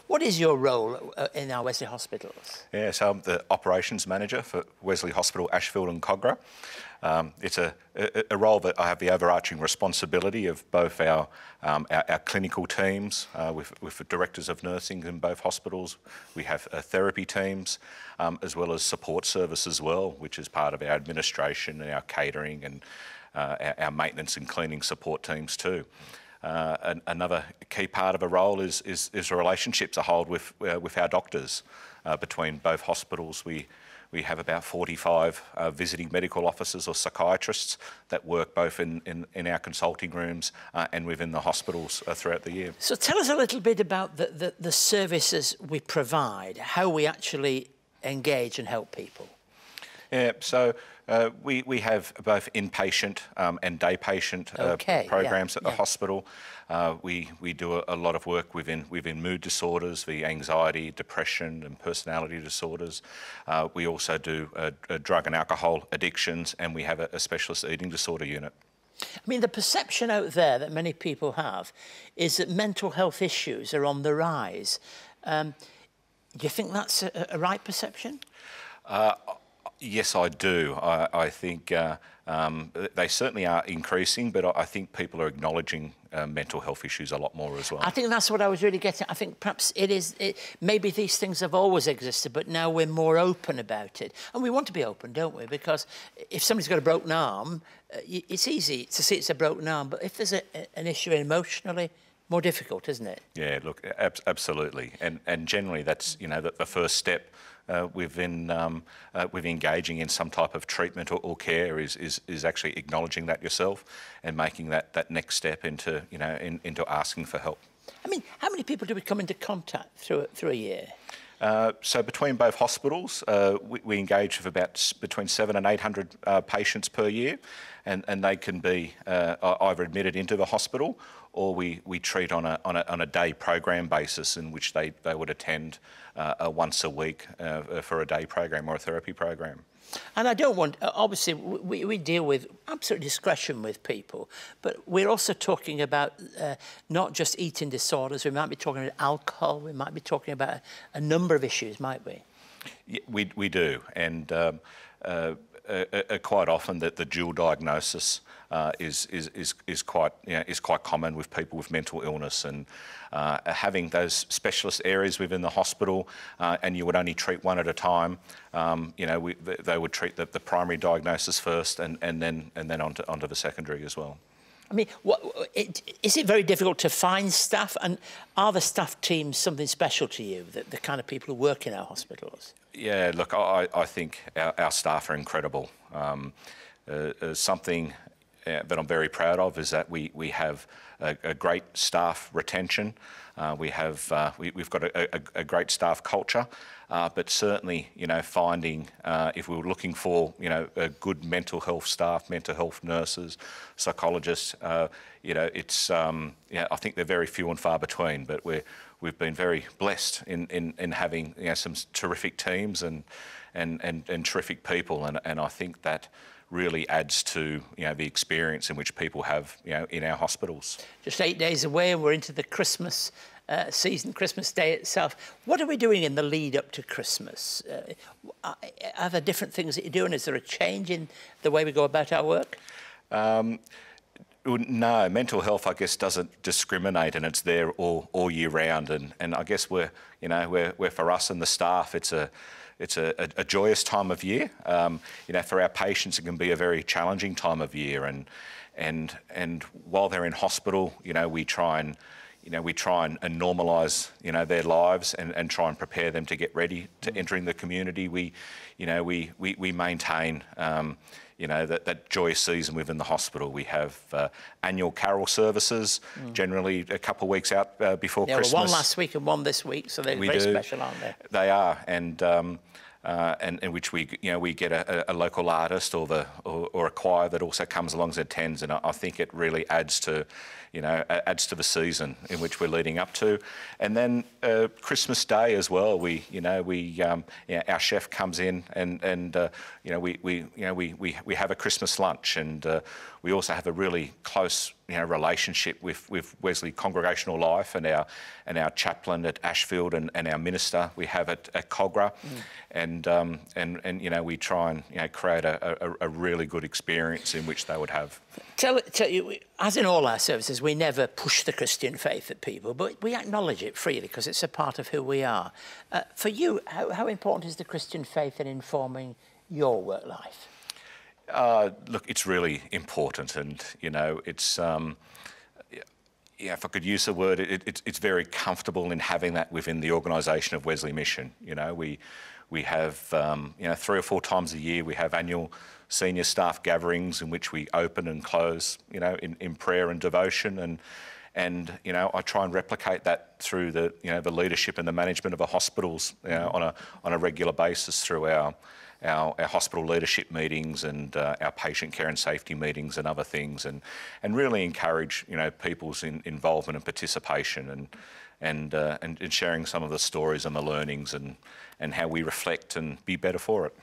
What is your role in our Wesley hospitals? Yeah, so I'm the operations manager for Wesley Hospital, Ashfield and Kogarah. It's a role that I have the overarching responsibility of both our clinical teams with the directors of nursing in both hospitals. We have therapy teams as well as support service as well, which is part of our administration and our catering and our maintenance and cleaning support teams too. Another key part of a role is the relationships I hold with our doctors between both hospitals. We have about 45 visiting medical officers or psychiatrists that work both in our consulting rooms and within the hospitals throughout the year. So tell us a little bit about the services we provide, how we actually engage and help people. Yeah, so we have both inpatient and day patient programs at the hospital. We do a lot of work within mood disorders, the anxiety, depression and personality disorders. We also do drug and alcohol addictions, and we have a specialist eating disorder unit. I mean, the perception out there that many people have is that mental health issues are on the rise. Do you think that's a right perception? Yes, I do. I think they certainly are increasing, but I think people are acknowledging mental health issues a lot more as well. I think that's what I was really getting. I think perhaps maybe these things have always existed, but now we're more open about it. And we want to be open, don't we? Because if somebody's got a broken arm, it's easy to see it's a broken arm, but if there's an issue emotionally, more difficult, isn't it? Yeah, look, absolutely. And generally that's, the first step with engaging in some type of treatment or care is actually acknowledging that yourself and making that next step into asking for help. I mean, how many people do we come into contact through a year? So between both hospitals, we engage with about between 700 and 800 patients per year, and they can be either admitted into the hospital or we treat on a day program basis in which they would attend once a week for a day program or a therapy program. And I don't want, obviously, we deal with absolute discretion with people, but we're also talking about not just eating disorders. We might be talking about alcohol. We might be talking about a number of issues, might we? Yeah, we do, and quite often that the dual diagnosis is quite common with people with mental illness, and having those specialist areas within the hospital, and you would only treat one at a time. They would treat the primary diagnosis first, and then onto the secondary as well. I mean, is it very difficult to find staff, and are the staff teams something special to you, the kind of people who work in our hospitals? Yeah, look, I think our staff are incredible. Something that I'm very proud of is that we have a great staff retention. We've got a great staff culture, but certainly, finding if we were looking for, a good mental health staff, mental health nurses, psychologists, it's I think they're very few and far between. But we've been very blessed in having some terrific teams and terrific people, and I think that really adds to the experience in which people have in our hospitals. Just 8 days away, and we're into the Christmas season, Christmas Day itself. What are we doing in the lead up to Christmas? Are there different things that you're doing? Is there a change in the way we go about our work? No, mental health, I guess, doesn't discriminate, and it's there all year round. And I guess we're for us and the staff, it's a joyous time of year. For our patients, it can be a very challenging time of year. And while they're in hospital, we try and normalise their lives and try and prepare them to get ready to entering the community. We maintain that joyous season within the hospital. We have annual carol services, generally a couple of weeks out before Christmas. Well, one last week and one this week, so they're very special, aren't they? They are, and in which we get a local artist or a choir that also comes along and attends, and I think it really adds to the season in which we're leading up to. And then Christmas Day as well. Our chef comes in and we have a Christmas lunch, and we also have a really close relationship with Wesley congregational life and our chaplain at Ashfield and our minister we have at Kogarah, and we try and create a really good experience in which they would have. Tell you, as in all our services, we never push the Christian faith at people, but we acknowledge it freely because it's a part of who we are. For you, how important is the Christian faith in informing your work life? Look, it's really important, and it's if I could use the word, it's very comfortable in having that within the organisation of Wesley Mission. We have 3 or 4 times a year we have annual senior staff gatherings in which we open and close, in prayer and devotion, and I try and replicate that through the leadership and the management of our hospitals on a regular basis through our hospital leadership meetings and our patient care and safety meetings and other things, and really encourage people's involvement and participation, and sharing some of the stories and the learnings and how we reflect and be better for it.